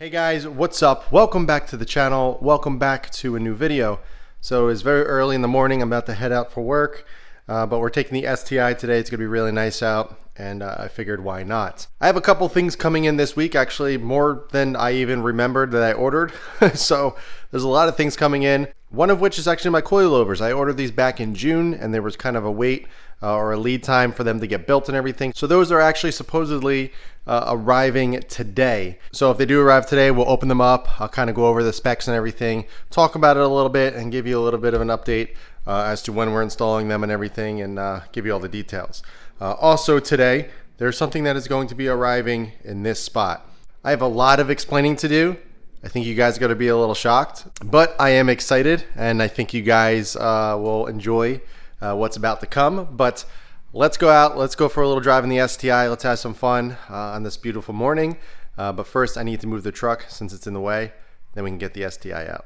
Hey guys, what's up? Welcome back to the channel. Welcome back to a new video. So it's very early in the morning. I'm about to head out for work, but we're taking the STI today. It's gonna be really nice out, and I figured why not. I have a couple things coming in this week, actually more than I even remembered that I ordered. So there's a lot of things coming in. One of which is actually my coilovers. I ordered these back in June, and there was kind of a wait or a lead time for them to get built and everything. So those are actually supposedly arriving today. So if they do arrive today, we'll open them up. I'll kind of go over the specs and everything, talk about it a little bit, and give you a little bit of an update as to when we're installing them and everything, and give you all the details. Also today, there's something that is going to be arriving in this spot. I have a lot of explaining to do. I think you guys are going to be a little shocked, but I am excited, and I think you guys will enjoy what's about to come. But let's go out, let's go for a little drive in the STI, let's have some fun on this beautiful morning. But first I need to move the truck since it's in the way, then we can get the STI out.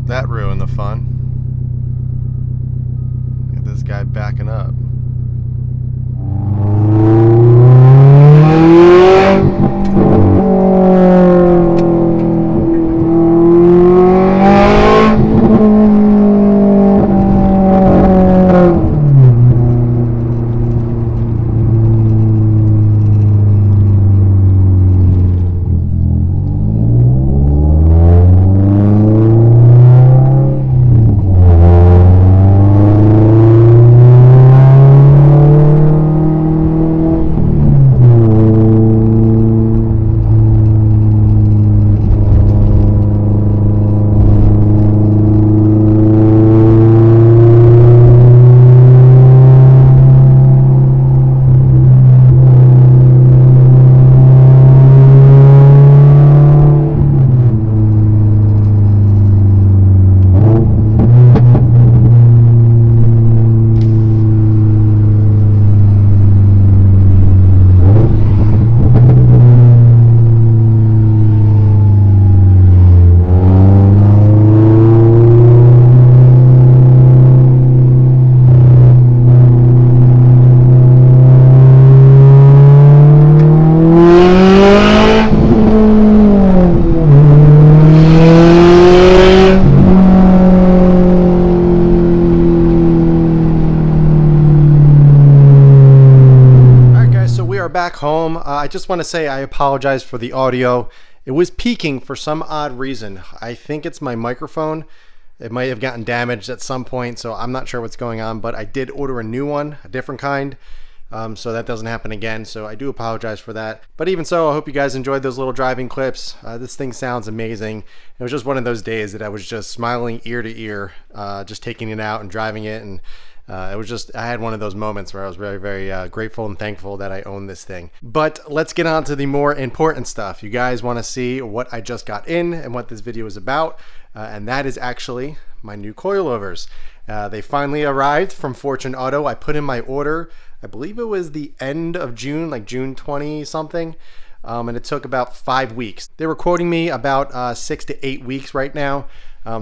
That ruined the fun. Look at this guy backing up. Back home. I just want to say I apologize for the audio. It was peaking for some odd reason. I think it's my microphone. It might have gotten damaged at some point, so I'm not sure what's going on, but I did order a new one, a different kind, so that doesn't happen again. So I do apologize for that. But even so, I hope you guys enjoyed those little driving clips. This thing sounds amazing. It was just one of those days that I was just smiling ear to ear, just taking it out and driving it, and it was just, I had one of those moments where I was very, very grateful and thankful that I own this thing. But let's get on to the more important stuff. You guys want to see what I just got in and what this video is about, and that is actually my new coilovers. They finally arrived from Fortune Auto. I put in my order, I believe it was the end of June, like June 20 something. And it took about 5 weeks. They were quoting me about 6 to 8 weeks right now.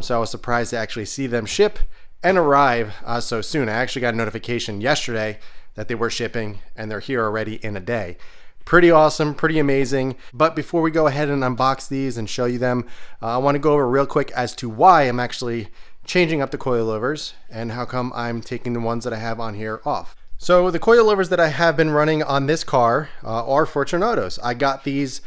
So I was surprised to actually see them ship and arrive so soon. I actually got a notification yesterday that they were shipping, and they're here already in a day. Pretty awesome, pretty amazing. But before we go ahead and unbox these and show you them, I want to go over real quick as to why I'm actually changing up the coilovers and how come I'm taking the ones that I have on here off. So the coilovers that I have been running on this car are Fortune Autos. I got these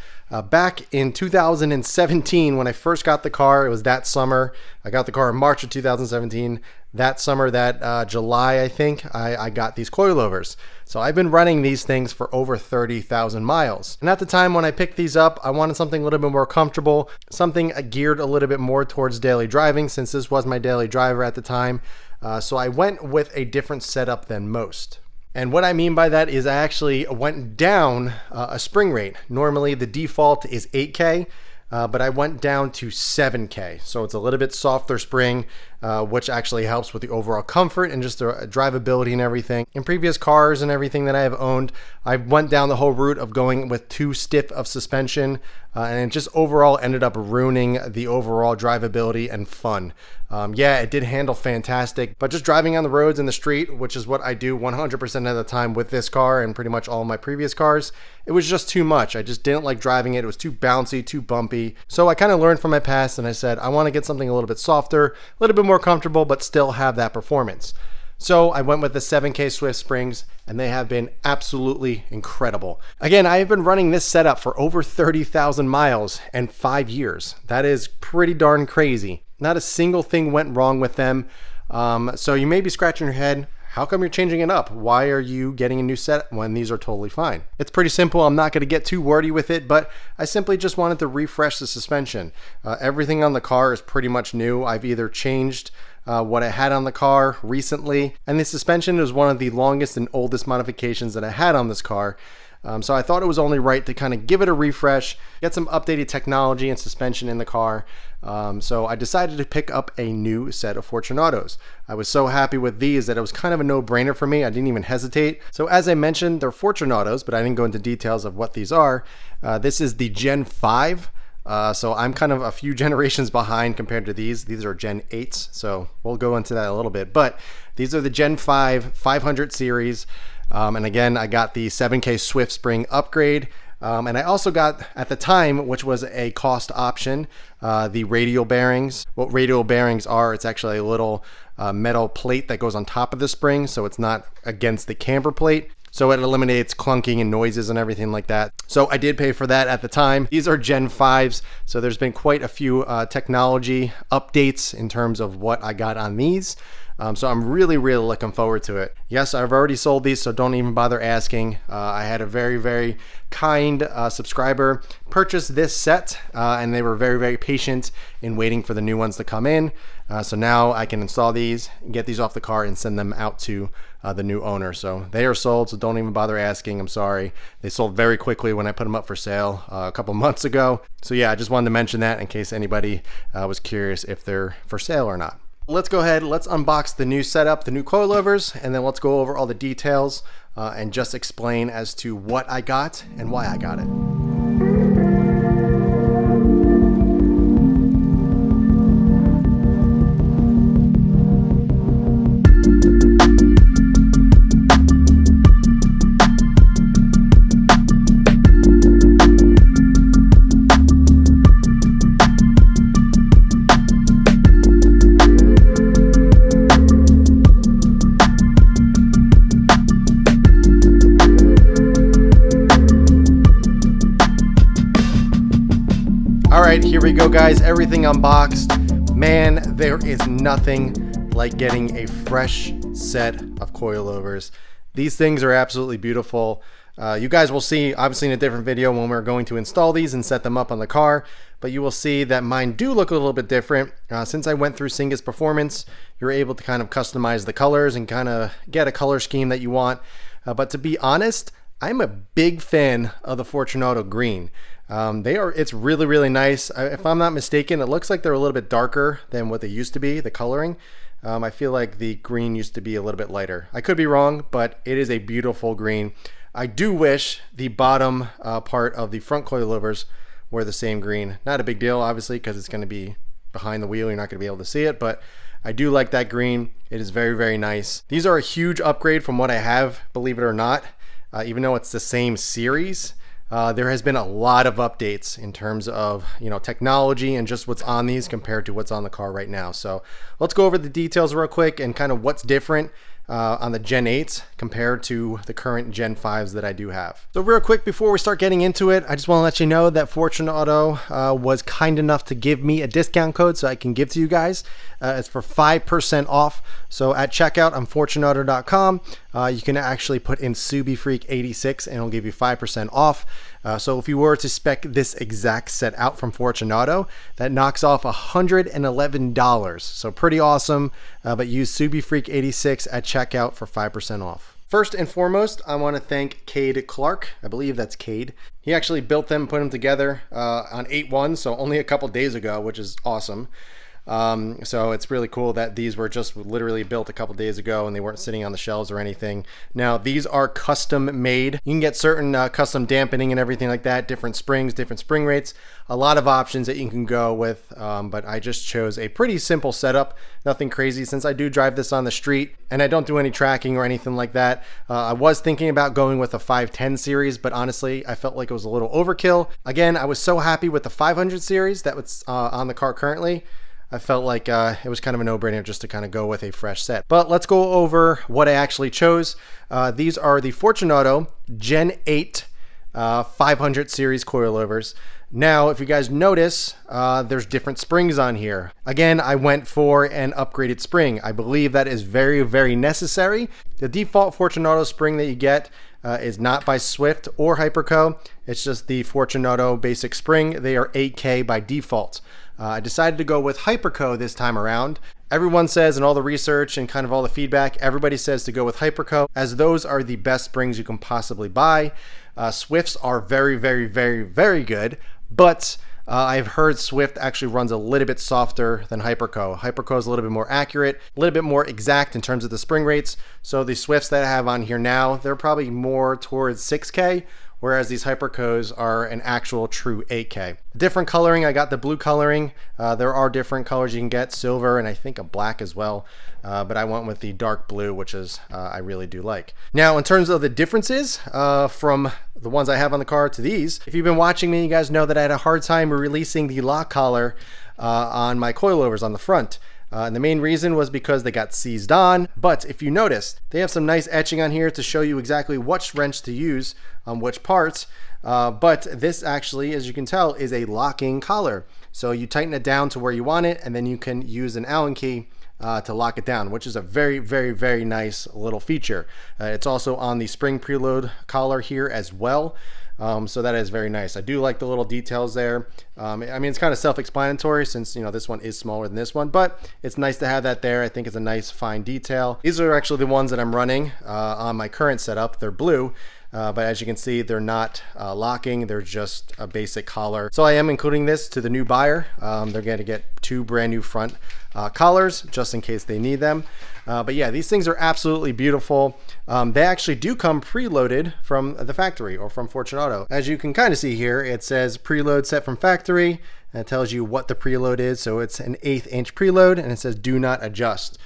back in 2017 when I first got the car. It was that summer. I got the car in March of 2017. That summer, that July, I think, I got these coilovers. So I've been running these things for over 30,000 miles. And at the time when I picked these up, I wanted something a little bit more comfortable, something geared a little bit more towards daily driving, since this was my daily driver at the time. So I went with a different setup than most. And what I mean by that is I actually went down a spring rate. Normally the default is 8K, but I went down to 7K. So it's a little bit softer spring, which actually helps with the overall comfort and just the drivability and everything. In previous cars and everything that I have owned, I went down the whole route of going with too stiff of suspension, and it just overall ended up ruining the overall drivability and fun. Yeah, it did handle fantastic, but just driving on the roads in the street, which is what I do 100% of the time with this car and pretty much all of my previous cars, it was just too much. I just didn't like driving it. It was too bouncy, too bumpy. So I kind of learned from my past, and I said, I want to get something a little bit softer, a little bit more comfortable, but still have that performance. So I went with the 7K Swift Springs, and they have been absolutely incredible. Again, I have been running this setup for over 30,000 miles and 5 years. That is pretty darn crazy. Not a single thing went wrong with them. So you may be scratching your head, how come you're changing it up? Why are you getting a new set when these are totally fine? It's pretty simple. I'm not going to get too wordy with it, but I simply just wanted to refresh the suspension. Everything on the car is pretty much new. I've either changed what I had on the car recently, and the suspension is one of the longest and oldest modifications that I had on this car. So I thought it was only right to kind of give it a refresh, get some updated technology and suspension in the car. So I decided to pick up a new set of Fortune Autos. I was so happy with these that it was kind of a no-brainer for me. I didn't even hesitate. So as I mentioned, they're Fortune Autos, but I didn't go into details of what these are. This is the Gen 5. So I'm kind of a few generations behind compared to these. These are Gen 8s, so we'll go into that a little bit. But these are the Gen 5 500 series. And again, I got the 7K Swift Spring upgrade. And I also got, at the time, which was a cost option, the radial bearings. What radial bearings are, it's actually a little metal plate that goes on top of the spring, so it's not against the camber plate. So it eliminates clunking and noises and everything like that. So I did pay for that at the time. These are Gen 5s, so there's been quite a few technology updates in terms of what I got on these. So I'm really looking forward to it. Yes, I've already sold these, so don't even bother asking. I had a very kind subscriber purchase this set, and they were very patient in waiting for the new ones to come in. So now I can install these, get these off the car, and send them out to the new owner. So they are sold, so don't even bother asking. I'm sorry. They sold very quickly when I put them up for sale a couple months ago. So yeah, I just wanted to mention that in case anybody was curious if they're for sale or not. Let's go ahead, let's unbox the new setup, the new coilovers, and then let's go over all the details and just explain as to what I got and why I got it. Alright, here we go guys, everything unboxed. Man, there is nothing like getting a fresh set of coilovers. These things are absolutely beautiful. You guys will see, obviously in a different video when we're going to install these and set them up on the car, but you will see that mine do look a little bit different. Since I went through Singus Performance, you're able to kind of customize the colors and kind of get a color scheme that you want. But to be honest, I'm a big fan of the Fortune Auto green. It's really nice. If I'm not mistaken, it looks like they're a little bit darker than what they used to be, the coloring. I feel like the green used to be a little bit lighter. I could be wrong, but it is a beautiful green. I do wish the bottom part of the front coilovers were the same green. Not a big deal, obviously, because it's going to be behind the wheel. You're not going to be able to see it, but I do like that green. It is very, very nice. These are a huge upgrade from what I have, believe it or not. Even though it's the same series, there has been a lot of updates in terms of, you know, technology and just what's on these compared to what's on the car right now. So let's go over the details real quick and kind of what's different on the Gen 8s compared to the current Gen 5s that I do have. So real quick before we start getting into it, I just want to let you know that Fortune Auto was kind enough to give me a discount code so I can give to you guys. It's for 5% off. So at checkout on fortuneauto.com, you can actually put in SubiFreak86 and it'll give you 5% off. So if you were to spec this exact set out from Fortune Auto, that knocks off $111. So pretty awesome, but use SubiFreak86 at checkout for 5% off. First and foremost, I want to thank Cade Clark. I believe that's Cade. He actually built them, put them together on 8/1, so only a couple days ago, which is awesome. So it's really cool that these were just literally built a couple days ago and they weren't sitting on the shelves or anything. Now these are custom made. You can get certain custom dampening and everything like that, different springs, different spring rates, a lot of options that you can go with. But I just chose a pretty simple setup, nothing crazy, since I do drive this on the street and I don't do any tracking or anything like that. I was thinking about going with a 510 series, but honestly, I felt like it was a little overkill. Again, I was so happy with the 500 series that was on the car currently. I felt like it was kind of a no-brainer just to kind of go with a fresh set. But let's go over what I actually chose. These are the Fortune Auto Gen 8 500 series coilovers. Now, if you guys notice, there's different springs on here. Again, I went for an upgraded spring. I believe that is very, very necessary. The default Fortune Auto spring that you get is not by Swift or Hyperco. It's just the Fortune Auto basic spring. They are 8K by default. I decided to go with Hyperco this time around. Everyone says, in all the research and kind of all the feedback, everybody says to go with Hyperco, as those are the best springs you can possibly buy. Swifts are very, very, very, very good, but I've heard Swift actually runs a little bit softer than Hyperco. Hyperco is a little bit more accurate, a little bit more exact in terms of the spring rates. So the Swifts that I have on here now, they're probably more towards 6K, whereas these Hypercos are an actual true 8K. Different coloring, I got the blue coloring. There are different colors you can get, silver and I think a black as well. But I went with the dark blue, which is I really do like. Now, in terms of the differences from the ones I have on the car to these, if you've been watching me, you guys know that I had a hard time releasing the lock collar on my coilovers on the front. And the main reason was because they got seized on. But if you noticed, they have some nice etching on here to show you exactly which wrench to use on which parts. But this actually, as you can tell, is a locking collar. So you tighten it down to where you want it, and then you can use an Allen key to lock it down, which is a very, very, very nice little feature. It's also on the spring preload collar here as well. So that is very nice. I do like the little details there. I mean, it's kind of self-explanatory since, you know, this one is smaller than this one, but it's nice to have that there. I think it's a nice fine detail. These are actually the ones that I'm running on my current setup. They're blue. But as you can see, they're not locking, they're just a basic collar. So I am including this to the new buyer. They're going to get 2 brand new front collars just in case they need them. But yeah, these things are absolutely beautiful. They actually do come preloaded from the factory or from Fortune Auto. As you can kind of see here, it says preload set from factory, and it tells you what the preload is. So it's an 1/8 inch preload, and it says do not adjust.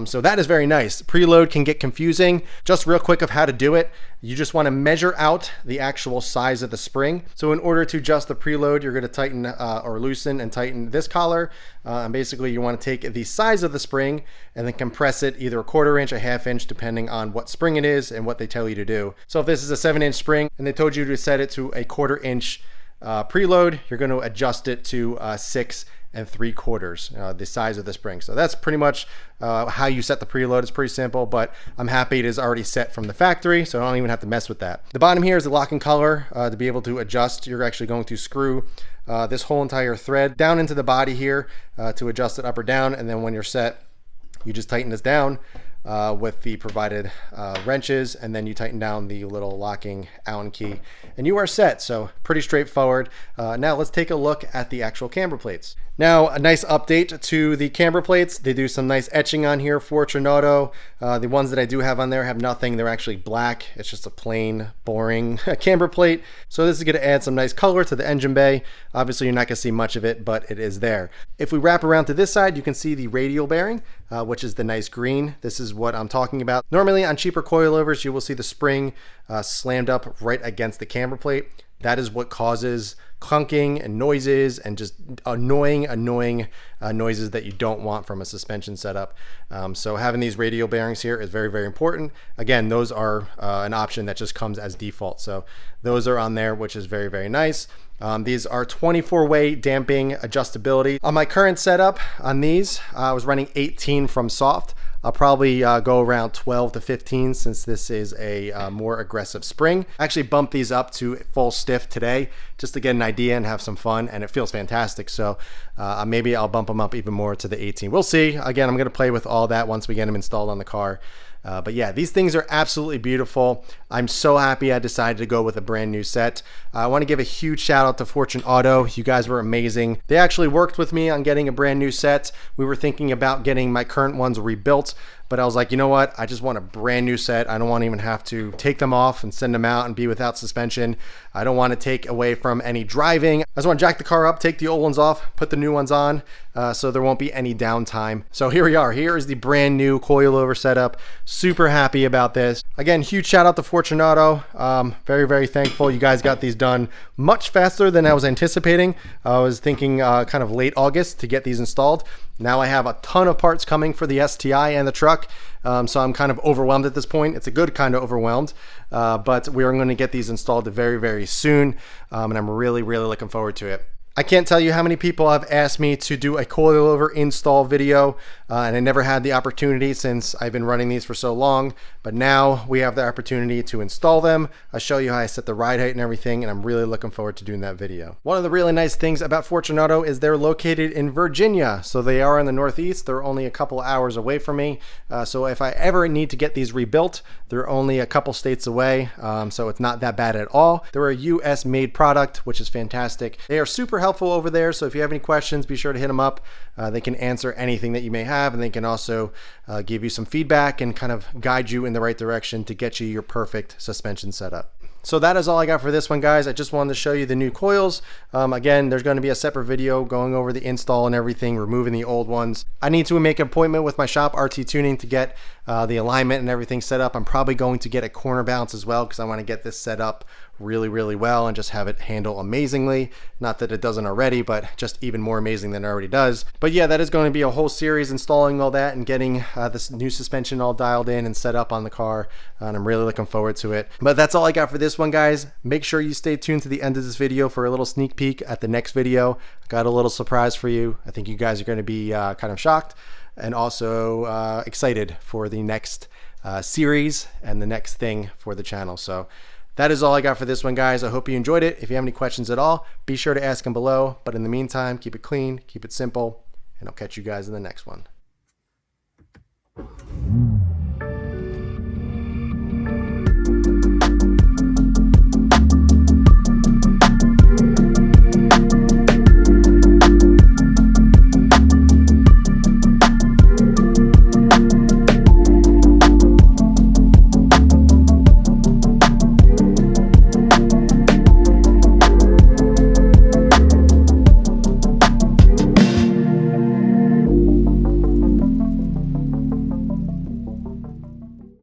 So that is very nice. Preload can get confusing. Just real quick of how to do it. You just want to measure out the actual size of the spring. So in order to adjust the preload, you're going to tighten or loosen and tighten this collar. And basically you want to take the size of the spring and then compress it either 1/4 inch, 1/2 inch, depending on what spring it is and what they tell you to do. So if this is a 7-inch spring and they told you to set it to a 1/4 inch preload, you're going to adjust it to 6 3/4, the size of the spring. So that's pretty much how you set the preload. It's pretty simple, but I'm happy it is already set from the factory, so I don't even have to mess with that. The bottom here is the locking collar. To be able to adjust, you're actually going to screw this whole entire thread down into the body here to adjust it up or down, and then when you're set, you just tighten this down with the provided wrenches, and then you tighten down the little locking Allen key and you are set. So pretty straightforward. Now let's take a look at the actual camber plates. Now, a nice update to the camber plates. They do some nice etching on here, Fortunato. The ones that I do have on there have nothing. They're actually black. It's just a plain, boring camber plate. So this is going to add some nice color to the engine bay. Obviously, you're not going to see much of it, but it is there. If we wrap around to this side, you can see the radial bearing, which is the nice green. This is what I'm talking about. Normally, on cheaper coilovers, you will see the spring slammed up right against the camber plate. That is what causes clunking and noises and just annoying noises that you don't want from a suspension setup. So having these radial bearings here is very, very important. Again, those are an option that just comes as default. So those are on there, which is very, very nice. These are 24-way damping adjustability. On my current setup on these, I was running 18 from soft. I'll probably go around 12 to 15 since this is a more aggressive spring. I actually bumped these up to full stiff today just to get an idea and have some fun, and it feels fantastic. So maybe I'll bump them up even more to the 18. We'll see. Again, I'm going to play with all that once we get them installed on the car. But yeah, these things are absolutely beautiful. I'm so happy I decided to go with a brand new set. I want to give a huge shout out to Fortune Auto. You guys were amazing. They actually worked with me on getting a brand new set. We were thinking about getting my current ones rebuilt, but I was like, you know what? I just want a brand new set. I don't want to even have to take them off and send them out and be without suspension. I don't want to take away from any driving. I just want to jack the car up, take the old ones off, put the new ones on, so there won't be any downtime. So here we are. Here is the brand new coilover setup. Super happy about this. Again, huge shout out to Fortunato. Very, very thankful. You guys got these done much faster than I was anticipating. I was thinking kind of late August to get these installed. Now I have a ton of parts coming for the STI and the truck. So I'm kind of overwhelmed at this point. It's a good kind of overwhelmed, but we are going to get these installed very, very soon. And I'm really, really looking forward to it. I can't tell you how many people have asked me to do a coilover install video, and I never had the opportunity since I've been running these for so long, but now we have the opportunity to install them. I'll show you how I set the ride height and everything, and I'm really looking forward to doing that video. One of the really nice things about Fortunato is they're located in Virginia, so they are in the Northeast. They're only a couple hours away from me, so if I ever need to get these rebuilt, they're only a couple states away, so it's not that bad at all. They're a US made product, which is fantastic. They are super helpful over there, so if you have any questions, be sure to hit them up. They can answer anything that you may have, and they can also give you some feedback and kind of guide you in the right direction to get you your perfect suspension setup. So that is all I got for this one, guys. I just wanted to show you the new coils. Again, there's going to be a separate video going over the install and everything, removing the old ones. I need to make an appointment with my shop, RT Tuning, to get the alignment and everything set up. I'm probably going to get a corner balance as well because I want to get this set up really, really well and just have it handle amazingly. Not that it doesn't already, but just even more amazing than it already does. But yeah, that is going to be a whole series installing all that and getting this new suspension all dialed in and set up on the car. And I'm really looking forward to it. But that's all I got for this one, guys. Make sure you stay tuned to the end of this video for a little sneak peek at the next video. I got a little surprise for you. I think you guys are going to be kind of shocked and also excited for the next series and the next thing for the channel. So that is all I got for this one, guys. I hope you enjoyed it. If you have any questions at all, be sure to ask them below. But in the meantime, keep it clean, keep it simple, and I'll catch you guys in the next one.